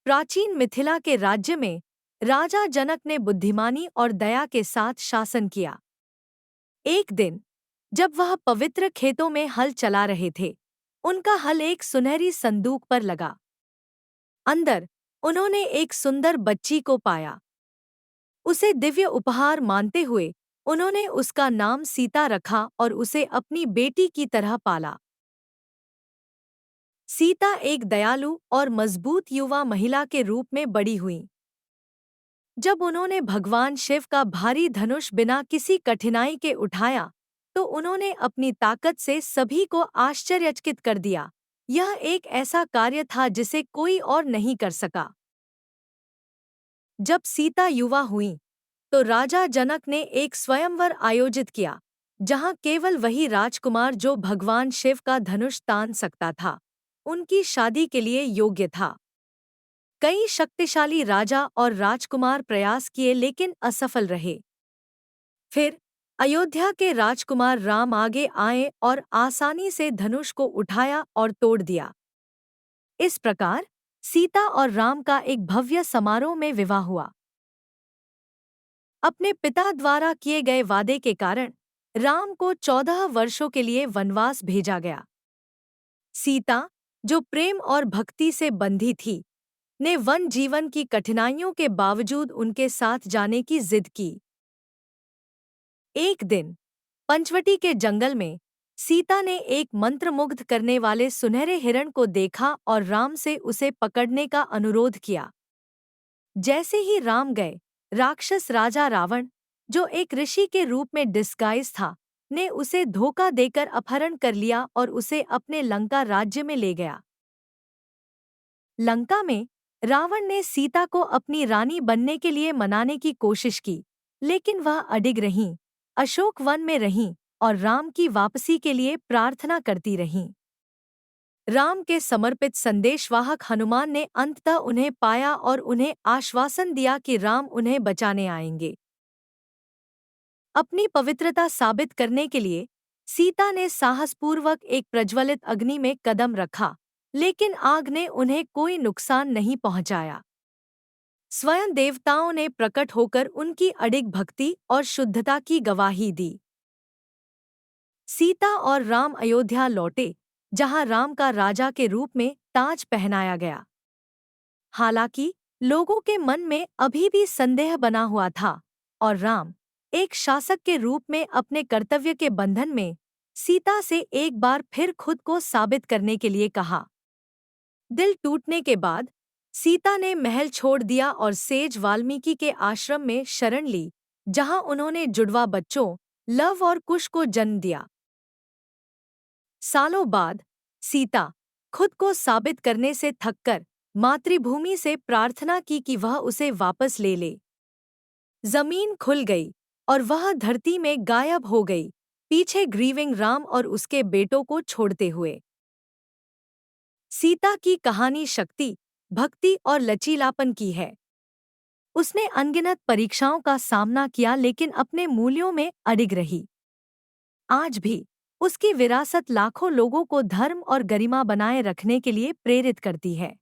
प्राचीन मिथिला के राज्य में राजा जनक ने बुद्धिमानी और दया के साथ शासन किया। एक दिन जब वह पवित्र खेतों में हल चला रहे थे, उनका हल एक सुनहरी संदूक पर लगा। अंदर उन्होंने एक सुंदर बच्ची को पाया। उसे दिव्य उपहार मानते हुए उन्होंने उसका नाम सीता रखा और उसे अपनी बेटी की तरह पाला। सीता एक दयालु और मजबूत युवा महिला के रूप में बड़ी हुई। जब उन्होंने भगवान शिव का भारी धनुष बिना किसी कठिनाई के उठाया, तो उन्होंने अपनी ताकत से सभी को आश्चर्यचकित कर दिया। यह एक ऐसा कार्य था जिसे कोई और नहीं कर सका। जब सीता युवा हुई, तो राजा जनक ने एक स्वयंवर आयोजित किया, जहां केवल वही राजकुमार जो भगवान शिव का धनुष तान सकता था, उनकी शादी के लिए योग्य था। कई शक्तिशाली राजा और राजकुमार प्रयास किए लेकिन असफल रहे। फिर अयोध्या के राजकुमार राम आगे आए और आसानी से धनुष को उठाया और तोड़ दिया। इस प्रकार सीता और राम का एक भव्य समारोह में विवाह हुआ। अपने पिता द्वारा किए गए वादे के कारण राम को 14 वर्षों के लिए वनवास भेजा गया। सीता, जो प्रेम और भक्ति से बंधी थी, ने वन जीवन की कठिनाइयों के बावजूद उनके साथ जाने की जिद की। एक दिन पंचवटी के जंगल में सीता ने एक मंत्रमुग्ध करने वाले सुनहरे हिरण को देखा और राम से उसे पकड़ने का अनुरोध किया। जैसे ही राम गए, राक्षस राजा रावण, जो एक ऋषि के रूप में डिस्गाइज था, ने उसे धोखा देकर अपहरण कर लिया और उसे अपने लंका राज्य में ले गया। लंका में रावण ने सीता को अपनी रानी बनने के लिए मनाने की कोशिश की, लेकिन वह अडिग रहीं, अशोक वन में रहीं और राम की वापसी के लिए प्रार्थना करती रहीं। राम के समर्पित संदेशवाहक हनुमान ने अंततः उन्हें पाया और उन्हें आश्वासन दिया कि राम उन्हें बचाने आएंगे। अपनी पवित्रता साबित करने के लिए सीता ने साहसपूर्वक एक प्रज्वलित अग्नि में कदम रखा, लेकिन आग ने उन्हें कोई नुकसान नहीं पहुंचाया। स्वयं देवताओं ने प्रकट होकर उनकी अडिग भक्ति और शुद्धता की गवाही दी। सीता और राम अयोध्या लौटे, जहां राम का राजा के रूप में ताज पहनाया गया। हालांकि लोगों के मन में अभी भी संदेह बना हुआ था और राम, एक शासक के रूप में अपने कर्तव्य के बंधन में, सीता से एक बार फिर खुद को साबित करने के लिए कहा। दिल टूटने के बाद सीता ने महल छोड़ दिया और सेज वाल्मीकि के आश्रम में शरण ली, जहां उन्होंने जुड़वा बच्चों लव और कुश को जन्म दिया। सालों बाद सीता, खुद को साबित करने से थककर, मातृभूमि से प्रार्थना की कि वह उसे वापस ले ले। जमीन खुल गई और वह धरती में गायब हो गई, पीछे ग्रीविंग राम और उसके बेटों को छोड़ते हुए। सीता की कहानी शक्ति, भक्ति और लचीलापन की है। उसने अनगिनत परीक्षाओं का सामना किया लेकिन अपने मूल्यों में अडिग रही। आज भी उसकी विरासत लाखों लोगों को धर्म और गरिमा बनाए रखने के लिए प्रेरित करती है।